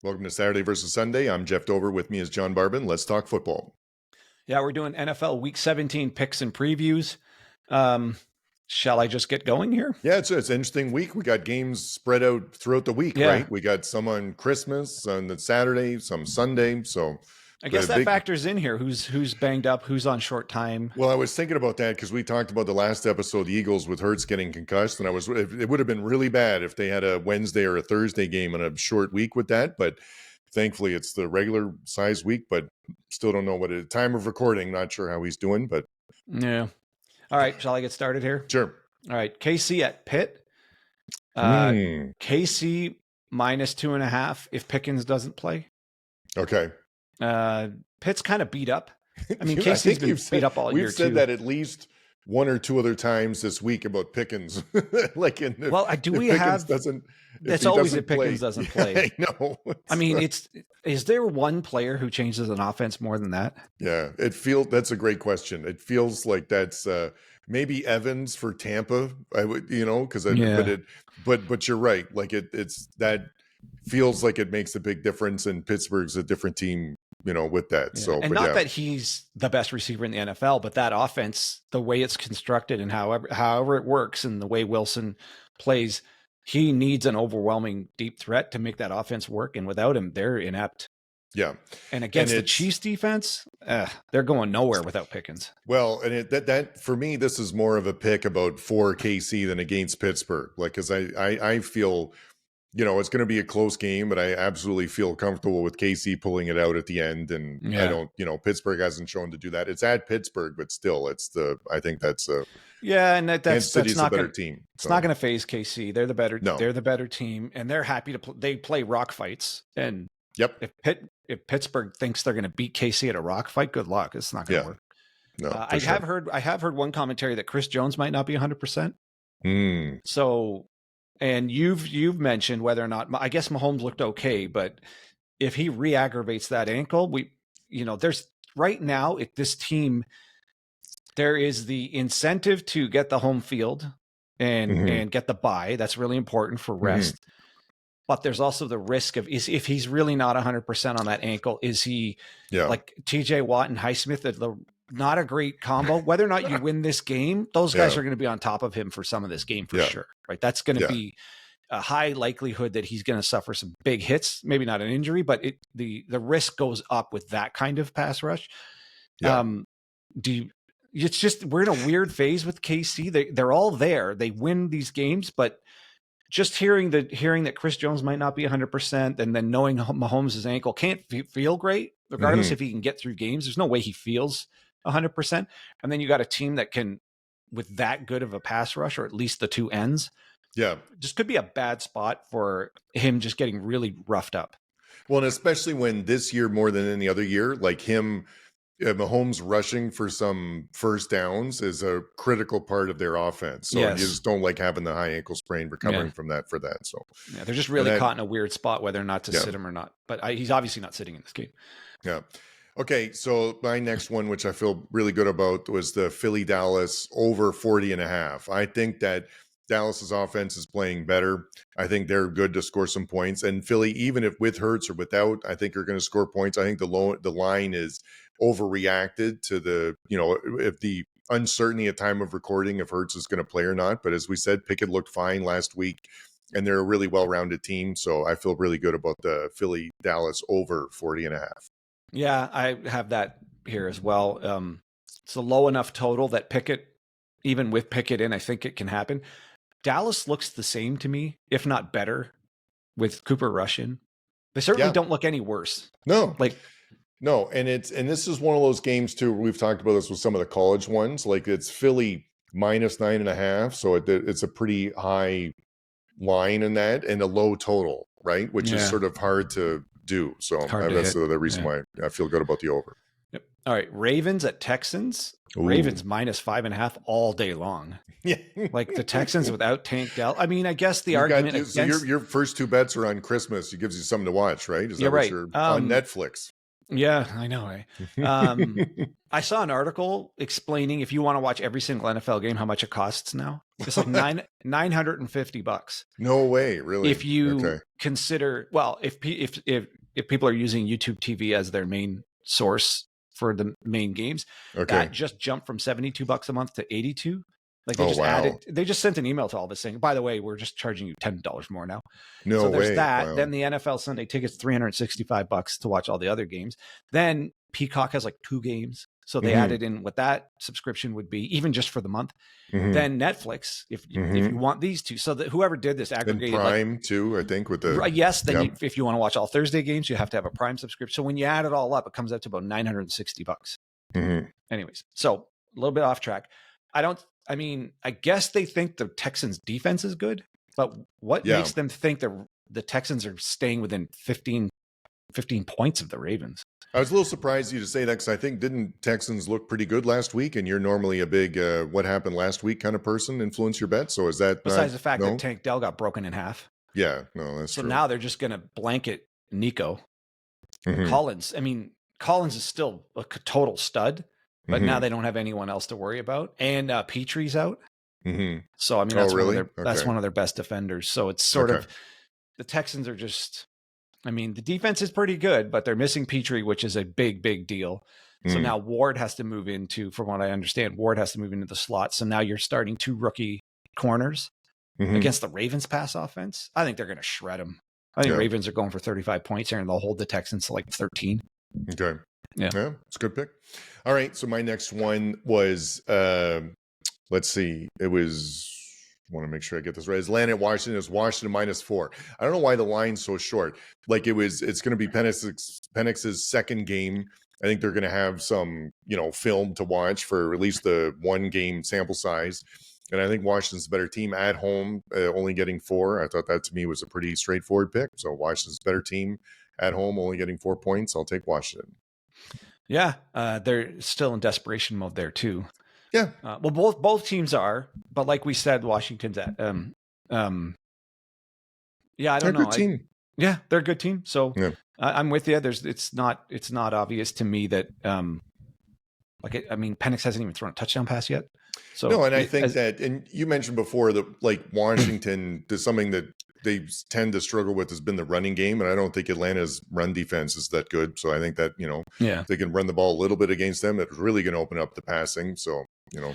Welcome to Saturday versus Sunday. I'm Jeff Dover. With me is John Barbin. Let's talk football. Yeah, we're doing NFL Week 17 picks and previews. Shall I just get going here? Yeah, it's an interesting week. We got games spread out throughout the week, right? We got some on Christmas, on the Saturday, some Sunday. So I guess that factors in here. Who's banged up? Who's on short time? Well, I was thinking about that because we talked about the last episode, the Eagles with Hurts getting concussed, and it would have been really bad if they had a Wednesday or a Thursday game on a short week with that. But thankfully, it's the regular size week. But still don't know what at time of recording. Not sure how he's doing, but yeah. All right, shall I get started here? Sure. All right, KC at Pitt. KC -2.5 if Pickens doesn't play. Okay. Pitt's kind of beat up. I mean, KC's been beat up all year. We've said that at least one or two other times this week about Pickens. It's always if Pickens doesn't play. I know. I mean, is there one player who changes an offense more than that? Yeah, that's a great question. It feels like that's maybe Evans for Tampa. I would, because but you're right. Like it's that feels like it makes a big difference, and Pittsburgh's a different team, with that. Yeah. So, and not that he's the best receiver in the NFL, but that offense, the way it's constructed and however it works and the way Wilson plays, he needs an overwhelming deep threat to make that offense work. And without him, they're inept. Yeah. And against the Chiefs defense, they're going nowhere without Pickens. Well, and that for me, this is more of a pick about for KC than against Pittsburgh. Like, cause I feel, it's going to be a close game, but I absolutely feel comfortable with KC pulling it out at the end. And I don't, Pittsburgh hasn't shown to do that. It's at Pittsburgh, but still I think that's and that's not a better team. It's not going to phase KC. They're the better team, and they're happy to they play rock fights. And yep. If Pittsburgh thinks they're going to beat KC at a rock fight, good luck. It's not going to work. No, I have heard one commentary that Chris Jones might not be 100%. So, and you've mentioned whether or not, I guess Mahomes looked okay, but if he re-aggravates that ankle, there's right now this team, there is the incentive to get the home field and get the bye. That's really important for rest. But there's also the risk of if he's really not 100% on that ankle, is he like TJ Watt and Highsmith, not a great combo. Whether or not you win this game, those guys are going to be on top of him for some of this game for sure. Right. That's going to be a high likelihood that he's going to suffer some big hits, maybe not an injury, but the risk goes up with that kind of pass rush. Yeah. It's just, we're in a weird phase with KC. They're all there. They win these games, but just hearing that Chris Jones might not be 100%, and then knowing Mahomes' ankle can't feel great, regardless if he can get through games. There's no way he feels 100%. And then you got a team that can, with that good of a pass rush, or at least the two ends. Yeah. Just could be a bad spot for him just getting really roughed up. Well, and especially when this year, more than any other year, like Mahomes rushing for some first downs is a critical part of their offense. So you just don't like having the high ankle sprain recovering from that for that. So they're just really caught in a weird spot, whether or not to sit him or not. But he's obviously not sitting in this game. Yeah. Okay. So my next one, which I feel really good about, was the Philly-Dallas over 40.5. I think that Dallas's offense is playing better. I think they're good to score some points. And Philly, even if with Hurts or without, I think are going to score points. I think the line is overreacted to if the uncertainty at time of recording if Hurts is going to play or not. But as we said, Pickett looked fine last week, and they're a really well-rounded team. So I feel really good about the Philly-Dallas over 40.5. Yeah, I have that here as well. It's a low enough total that Pickett, even with Pickett in, I think it can happen. Dallas looks the same to me, if not better, with Cooper Rush in. They certainly don't look any worse. No, and this is one of those games too. We've talked about this with some of the college ones. Like it's Philly -9.5, so it's a pretty high line in that, and a low total, right? Which is sort of hard to do. So that's the reason why I feel good about the over. Yep. All right, Ravens at Texans. Ooh. Ravens -5.5 all day long. Yeah, like the Texans without Tank Dell. I mean, I guess the argument against... So your first two bets are on Christmas. It gives you something to watch, right? Is that right? On Netflix. Yeah, I know. I saw an article explaining if you want to watch every single NFL game, how much it costs now. It's like $950 No way, really? if you Okay. consider. Well, if people are using YouTube TV as their main source for the main games, Okay. that just jumped from $72 a month to 82. Like they Oh, just wow. they just sent an email to all this saying, by the way, we're just charging you $10 more now. No So there's way. that. Wow. Then the NFL Sunday tickets, $365 to watch all the other games. Then Peacock has like 2 games. So they added in what that subscription would be, even just for the month. Then Netflix, if you want these two. So that whoever did this Then aggregated Prime too, I think, with the yes. Then if you want to watch all Thursday games, you have to have a Prime subscription. So when you add it all up, it comes out to about $960. Anyways, so a little bit off track. I mean, I guess they think the Texans defense is good, but what makes them think the Texans are staying within 15 points of the Ravens? I was a little surprised you to say that because I think didn't Texans look pretty good last week, and you're normally a big what happened last week kind of person, influence your bet. So is that besides the fact that Tank Dell got broken in half? Yeah, no, that's true. So now they're just going to blanket Nico Collins. I mean, Collins is still a total stud, but now they don't have anyone else to worry about, and Petrie's out. So I mean, that's one of their best defenders. So it's sort of the Texans are just. I mean, the defense is pretty good, but they're missing Petrie, which is a big, big deal. So now Ward has to move into, from what I understand, Ward has to move into the slot. So now you're starting 2 rookie corners against the Ravens pass offense. I think they're going to shred them. I think Ravens are going for 35 points here, and they'll hold the Texans to like 13. Okay. Yeah, it's a good pick. All right. So my next one was, let's see, it was. I want to make sure I get this right. Atlanta at Washington is Washington -4. I don't know why the line's so short. Like it's going to be Penix's second game. I think they're going to have some, film to watch for at least the 1 game sample size. And I think Washington's a better team at home, only getting 4. I thought that to me was a pretty straightforward pick. So Washington's a better team at home, only getting 4 points. I'll take Washington. Yeah, they're still in desperation mode there too. Yeah. Well, both teams are, but like we said, Washington's at. Yeah, I don't know. They're a good team. Yeah, they're a good team. So yeah. I'm with you. It's not obvious to me that Penix hasn't even thrown a touchdown pass yet. So no, and I think that, and you mentioned before that like Washington does something that they tend to struggle with has been the running game, and I don't think Atlanta's run defense is that good. So I think that if they can run the ball a little bit against them, it's really going to open up the passing. So no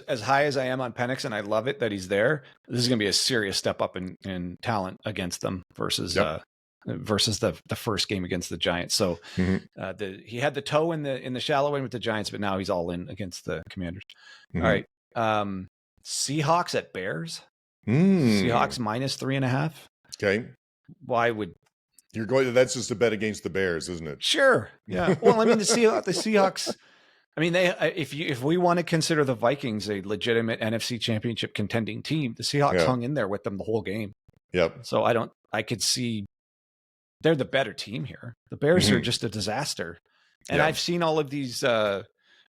as high as I am on Penix, and I love it that he's there, this is going to be a serious step up in talent against them versus the first game against the Giants. So he had the toe in the shallow end with the Giants, but now he's all in against the Commanders. All right, Seahawks at Bears. Seahawks -3.5. Okay. Why would you're going? That's just a bet against the Bears, isn't it? Sure. Yeah. Well, I mean the Seahawks. I mean, if we want to consider the Vikings a legitimate NFC Championship contending team, the Seahawks hung in there with them the whole game. Yep. So I could see they're the better team here. The Bears are just a disaster. And I've seen all of these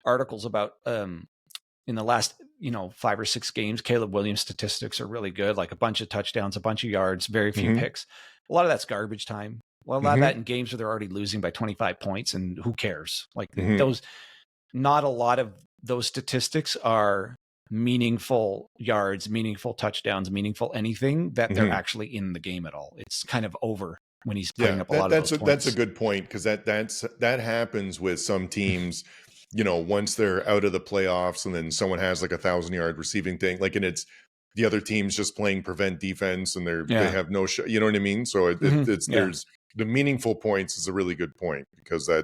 articles about in the last 5 or 6 games, Caleb Williams' statistics are really good, like a bunch of touchdowns, a bunch of yards, very few picks. A lot of that's garbage time. Well, a lot of that in games where they're already losing by 25 points, and who cares? Like those. Not a lot of those statistics are meaningful yards, meaningful touchdowns, meaningful anything that they're actually in the game at all. It's kind of over when he's putting up a lot of those points. That's a good point, because that happens with some teams. Once they're out of the playoffs, and then someone has like 1,000-yard receiving thing, like, and it's the other team's just playing prevent defense, and they have no shot. You know what I mean? So there's the meaningful points is a really good point, because they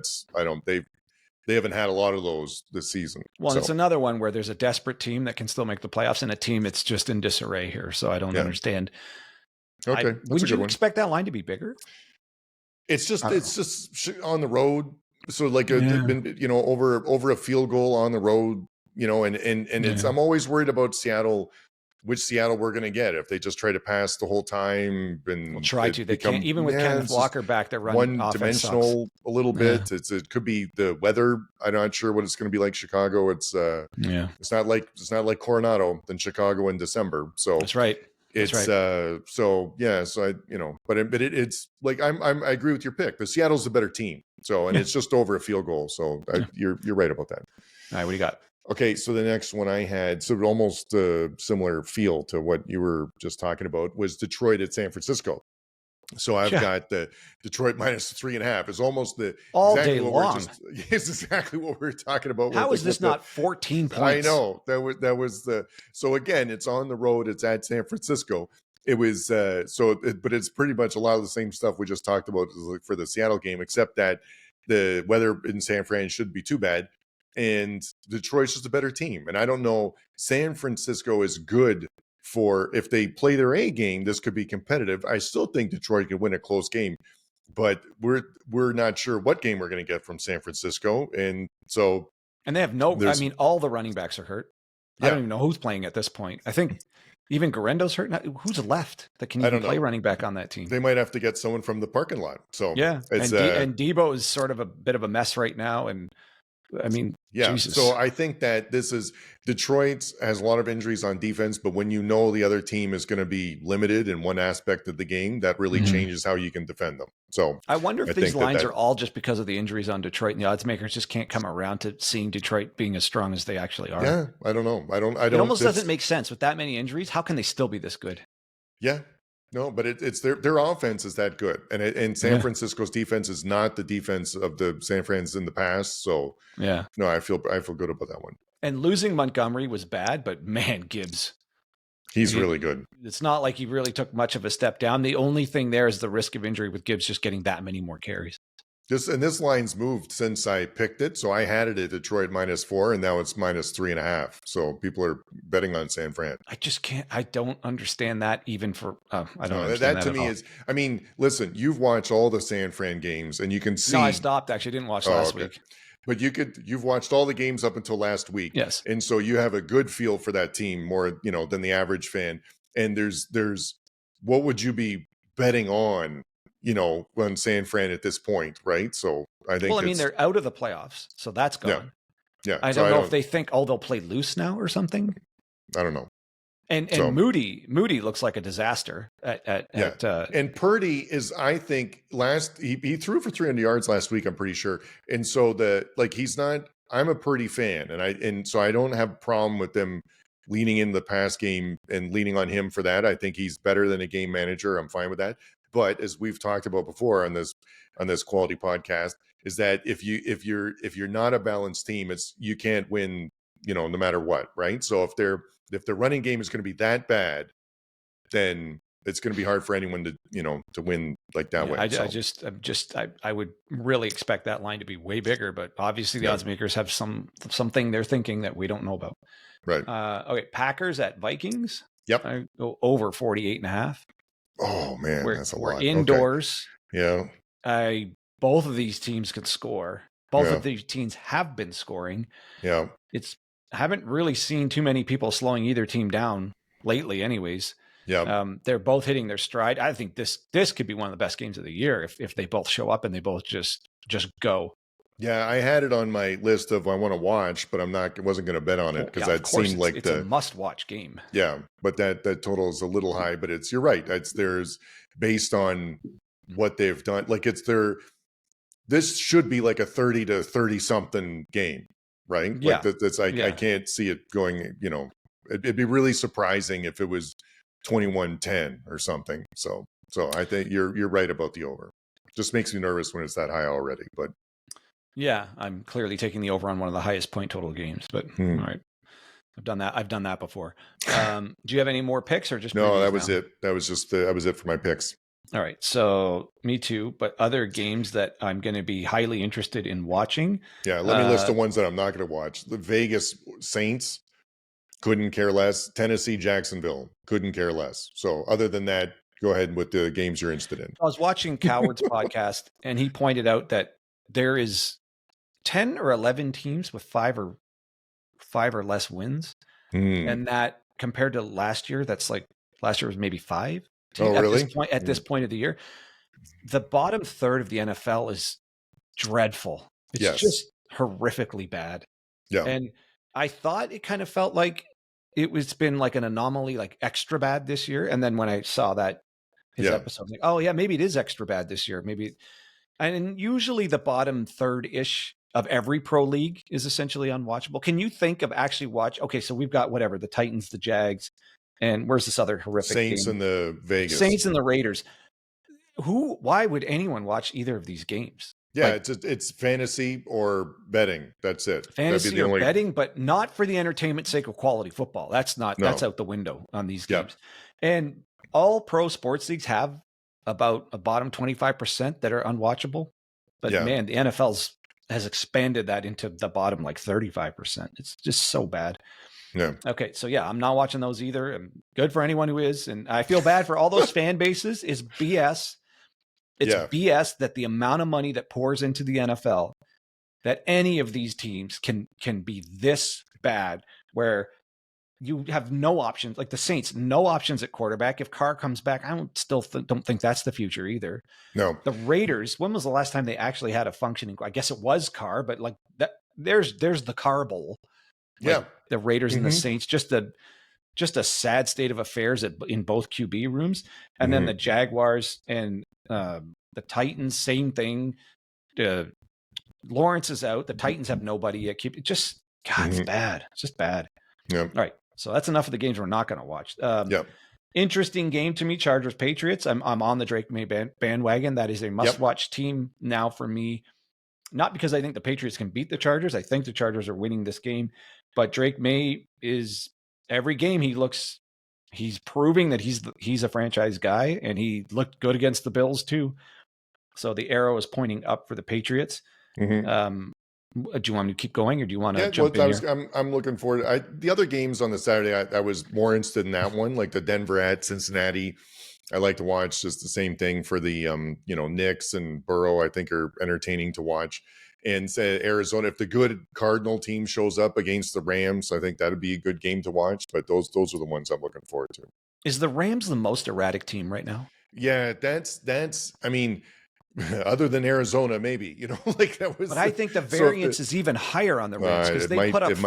haven't had a lot of those this season. Well, it's another one where there's a desperate team that can still make the playoffs, and a team that's just in disarray here. So I don't understand. Okay, would you expect that line to be bigger? It's just on the road. So like over a field goal on the road, and it's I'm always worried about Seattle. Which Seattle we're going to get if they just try to pass the whole time, and we'll try to. They can't, even with Kenneth Walker back, they're running one-dimensional a little bit. It could be the weather. I'm not sure what it's going to be like Chicago. It's not like Coronado than Chicago in December. So that's right. It's so I but it's like I agree with your pick. The Seattle's a better team. So, and Yeah. it's just over a field goal. So you're right about that. All right, what do you got? Okay, so the next one I had, so almost a similar feel to what you were just talking about, was Detroit at San Francisco. So I've Yeah. got the Detroit minus 3.5. Is almost the All exactly day what long. it's exactly what we're talking about. How with is this not 14 points? I know that was the, so again, it's on the road. It's at San Francisco. It was but it's pretty much a lot of the same stuff we just talked about for the Seattle game, except that the weather in San Fran shouldn't be too bad. And Detroit's just a better team. And I don't know, San Francisco is good for, if they play their A game, this could be competitive. I still think Detroit could win a close game, but we're not sure what game we're going to get from San Francisco. And so, and they have all the running backs are hurt. I don't even know who's playing at this point. I think even Garendo's hurt. Who's left that can even play running back on that team? They might have to get someone from the parking lot. So yeah, and Debo is sort of a bit of a mess right now. And I mean, yeah. Jesus. So I think that this is, Detroit has a lot of injuries on defense, but when you know the other team is going to be limited in one aspect of the game, that really changes how you can defend them. So I wonder if these lines are all just because of the injuries on Detroit, and the odds makers just can't come around to seeing Detroit being as strong as they actually are. Yeah, I don't know. I don't. It almost doesn't make sense with that many injuries. How can they still be this good? Yeah. No, but it's their offense is that good, and San Francisco's defense is not the defense of the San Fran's in the past. So no, I feel good about that one. And losing Montgomery was bad, but man, Gibbs, he's really good. It's not like he really took much of a step down. The only thing there is the risk of injury with Gibbs just getting that many more carries. This line's moved since I picked it. So I had it at Detroit -4, and now it's -3.5. So people are betting on San Fran. I just can't. I don't understand that even for. I don't understand that to me is. I mean, listen, you've watched all the San Fran games, and you can see. No, I stopped. Actually, didn't watch last week. But you've watched all the games up until last week. Yes. And so you have a good feel for that team more, than the average fan. And there's what would you be betting on, on San Fran at this point, right? So I think. Well, I mean, they're out of the playoffs, so that's gone. Yeah. I don't know if they think, they'll play loose now or something. I don't know. And Moody looks like a disaster and Purdy is, I think, he threw for 300 yards last week, I'm pretty sure. And so he's not, I'm a Purdy fan, and so I don't have a problem with them leaning in the pass game and leaning on him for that. I think he's better than a game manager. I'm fine with that. But as we've talked about before on this quality podcast, is that if you're not a balanced team, you can't win, no matter what, right? So if the running game is going to be that bad, then it's going to be hard for anyone to win like that way. I would really expect that line to be way bigger, but obviously the odds makers have something they're thinking that we don't know about. Right. Okay. Packers at Vikings. Yep. I go over 48.5. Oh man, that's a lot. We're indoors. Okay. Yeah. Both of these teams could score. Both of these teams have been scoring. Yeah. Haven't really seen too many people slowing either team down lately anyways. Yeah. They're both hitting their stride. I think this could be one of the best games of the year if they both show up and they both just go. Yeah, I had it on my list of I want to watch, but wasn't going to bet on it because that seemed like it's a must-watch game. Yeah, but that total is a little high. But you're right. There's based on what they've done. This should be like a 30 to 30 something game, right? Yeah. I can't see it going. It'd be really surprising if it was 21-10 or something. So I think you're right about the over. Just makes me nervous when it's that high already, but. Yeah, I'm clearly taking the over on one of the highest point total games, but all right. I've done that before. Do you have any more picks or just no? That was it. That was it for my picks. All right. So me too, but other games that I'm going to be highly interested in watching. Yeah. Let me list the ones that I'm not going to watch. The Vegas Saints, couldn't care less. Tennessee, Jacksonville, couldn't care less. So other than that, go ahead with the games you're interested in. I was watching Coward's podcast and he pointed out that there is 10 or 11 teams with five or less wins. And that compared to last year, last year was maybe 5. Oh, really? At this point of the year, the bottom third of the NFL is dreadful. It's just horrifically bad. Yeah. And I thought it kind of felt like it's been like an anomaly, like extra bad this year. And then when I saw that his episode, I was like, oh yeah, maybe it is extra bad this year. Maybe And usually the bottom third-ish of every pro league is essentially unwatchable. Can you think of actually okay, so we've got whatever, the Titans, the Jags, and where's this other horrific Saints game? and the Vegas. Saints and the Raiders. Why would anyone watch either of these games? Yeah, like, it's fantasy or betting. That's it. Fantasy or betting, but not for the entertainment sake of quality football. That's out the window on these games. Yep. And all pro sports leagues have about a bottom 25% that are unwatchable. But man, the NFL has expanded that into the bottom like 35%. It's just so bad. Yeah. Okay, so I'm not watching those either. And good for anyone who is. And I feel bad for all those fan bases. Is BS. It's BS that the amount of money that pours into the NFL, that any of these teams can be this bad, where you have no options. Like the Saints, no options at quarterback. If Carr comes back, I don't think that's the future either. No. The Raiders, when was the last time they actually had a functioning? I guess it was Carr, but like that, there's the Carr Bowl. Like the Raiders and the Saints, just a sad state of affairs in both QB rooms. And then the Jaguars and the Titans, same thing. Lawrence is out. The Titans have nobody yet. It's bad. It's just bad. Yeah. All right. So that's enough of the games we're not going to watch. Interesting game to me, Chargers Patriots. I'm on the Drake Maye bandwagon. That is a must-watch team now for me. Not because I think the Patriots can beat the Chargers. I think the Chargers are winning this game. But Drake Maye is, every game he's proving that he's a franchise guy, and he looked good against the Bills too. So the arrow is pointing up for the Patriots. Do you want me to keep going, or do you want to jump in here? I'm looking forward. The other games on the Saturday, I was more interested in that one, like the Denver at Cincinnati. I like to watch. Just the same thing for the Knicks and Burrow. I think are entertaining to watch. And Arizona, if the good Cardinal team shows up against the Rams, I think that'd be a good game to watch. But those are the ones I'm looking forward to. Is the Rams the most erratic team right now? Yeah, that's. I mean, other than Arizona, maybe, like that was. But I think the variance is even higher on the Rams, because they put up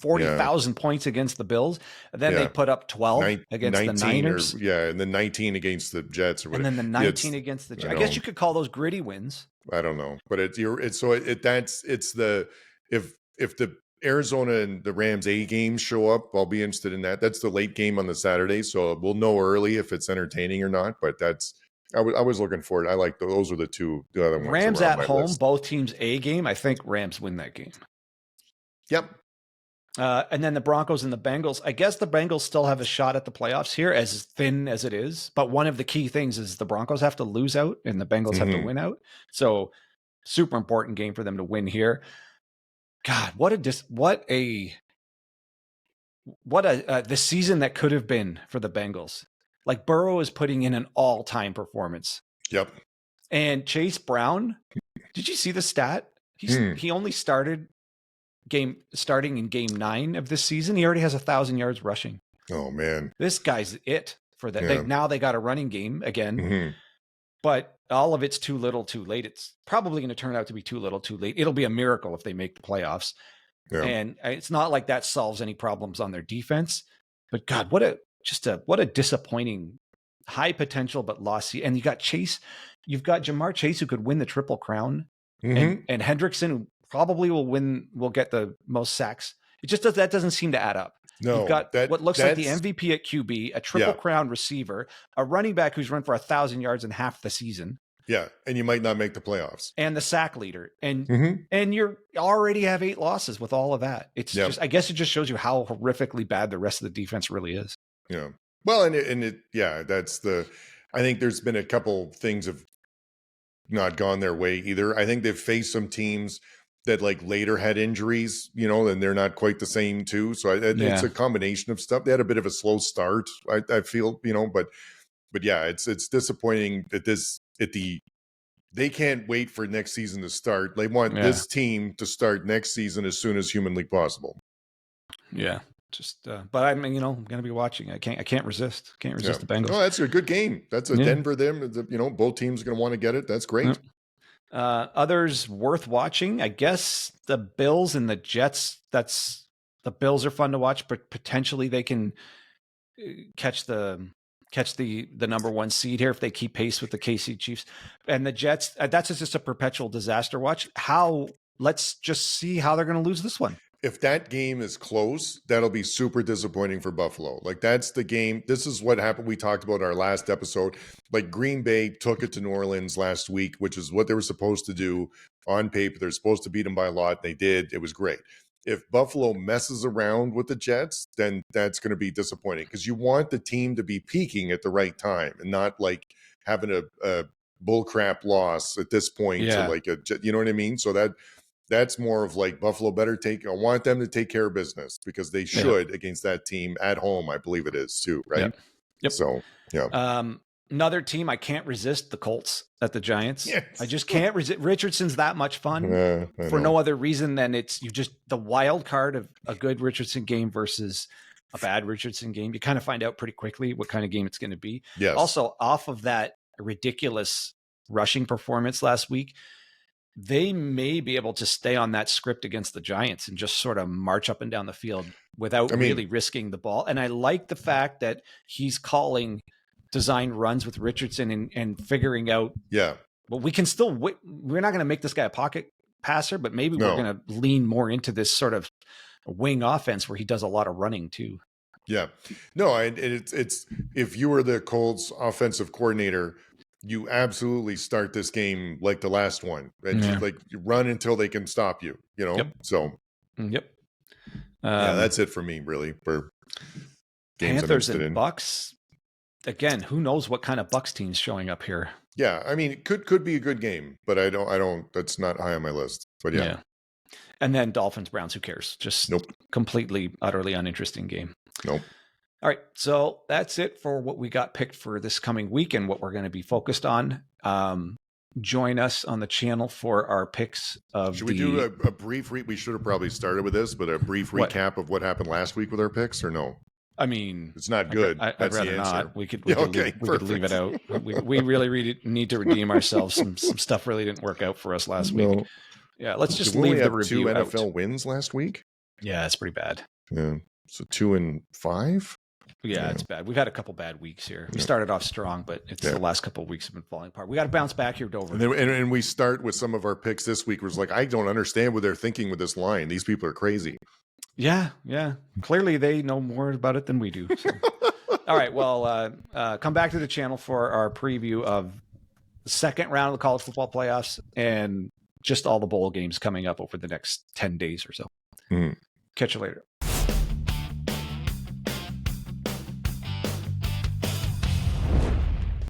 40,000 points against the Bills, and then they put up 12 against the Niners. And then 19 against the Jets, or whatever. And then the 19 against the Jets. I guess you could call those gritty wins. I don't know, but if the Arizona and the Rams A games show up, I'll be interested in that. That's the late game on the Saturday, so we'll know early if it's entertaining or not. But I was looking forward. I like those are the other ones. Rams at home, list. Both teams A game. I think Rams win that game. Yep. And then the Broncos and the Bengals. I guess the Bengals still have a shot at the playoffs here, as thin as it is. But one of the key things is the Broncos have to lose out and the Bengals have to win out. So super important game for them to win here. God, the season that could have been for the Bengals. Like Burrow is putting in an all-time performance. Yep. And Chase Brown, did you see the stat? He only starting in game 9 of this season. He already has 1,000 yards rushing. Oh man, this guy's it for that. Now they got a running game again, but all of it's too little, too late. It's probably going to turn out to be too little, too late. It'll be a miracle if they make the playoffs. Yeah. And it's not like that solves any problems on their defense. But God, what a disappointing, high potential but lost. And you got Chase. You've got Jamar Chase, who could win the Triple Crown, and Hendrickson, who probably will get the most sacks. It just that doesn't seem to add up. No, you've got what looks like the MVP at QB, a Triple Crown receiver, a running back who's run for 1,000 yards in half the season. Yeah, and you might not make the playoffs. And the sack leader, and you already have 8 losses with all of that. It's just, I guess, it just shows you how horrifically bad the rest of the defense really is. Yeah. Well, that's I think there's been a couple things have not gone their way either. I think they've faced some teams that like later had injuries, and they're not quite the same too. So it's a combination of stuff. They had a bit of a slow start, I feel, but yeah, it's disappointing that they can't wait for next season to start. They want this team to start next season as soon as humanly possible. Yeah. But I'm going to be watching. I can't resist. Can't resist the Bengals. Oh, that's a good game. That's a Denver them. Both teams are going to want to get it. That's great. Others worth watching, I guess, the Bills and the Jets. The Bills are fun to watch, but potentially they can catch the catch the number 1 seed here if they keep pace with the KC Chiefs. And the Jets, that's just a perpetual disaster watch. Let's just see how they're going to lose this one. If that game is close, that'll be super disappointing for Buffalo. Like, that's the game. This is what happened. We talked about in our last episode. Like, Green Bay took it to New Orleans last week, which is what they were supposed to do on paper. They're supposed to beat them by a lot. They did. It was great. If Buffalo messes around with the Jets, then that's going to be disappointing, because you want the team to be peaking at the right time and not like having a bullcrap loss at this point to like you know what I mean? So that's more of like Buffalo I want them to take care of business, because they should against that team at home. I believe it is too, right? Yep. So, another team I can't resist, the Colts at the Giants. Yes. I just can't resist. Richardson's that much fun for no other reason than it's the wild card of a good Richardson game versus a bad Richardson game. You kind of find out pretty quickly what kind of game it's going to be. Yes. Also, off of that ridiculous rushing performance last week, they may be able to stay on that script against the Giants and just sort of march up and down the field without really risking the ball. And I like the fact that he's calling design runs with Richardson and figuring out, well, we can still, we're not going to make this guy a pocket passer, but maybe we're going to lean more into this sort of wing offense where he does a lot of running too. Yeah. No, it's if you were the Colts offensive coordinator, you absolutely start this game like the last one, and you run until they can stop you, So, that's it for me, really, for games Panthers and Bucks. Again, who knows what kind of Bucks team's showing up here? Yeah, I mean, it could be a good game, but I don't. That's not high on my list. But yeah. And then Dolphins, Browns. Who cares? Just completely, utterly uninteresting game. Nope. All right, so that's it for what we got picked for this coming week and what we're going to be focused on. Join us on the channel for our picks of. Should we do a brief? We should have probably started with this, but a brief recap of what happened last week with our picks, or no? I mean, it's not good. I'd rather not. We could leave it out. We really need to redeem ourselves. Some stuff really didn't work out for us last week. Yeah, let's just leave the review out. 2 NFL wins last week. Yeah, it's pretty bad. Yeah, so 2-5. Yeah, it's bad. We've had a couple bad weeks here. We started off strong, but the last couple of weeks have been falling apart. We got to bounce back here, Dover. And we start with some of our picks this week. Was like, I don't understand what they're thinking with this line. These people are crazy. Yeah. Clearly, they know more about it than we do. So. All right. Well, come back to the channel for our preview of the second round of the college football playoffs and just all the bowl games coming up over the next 10 days or so. Mm-hmm. Catch you later.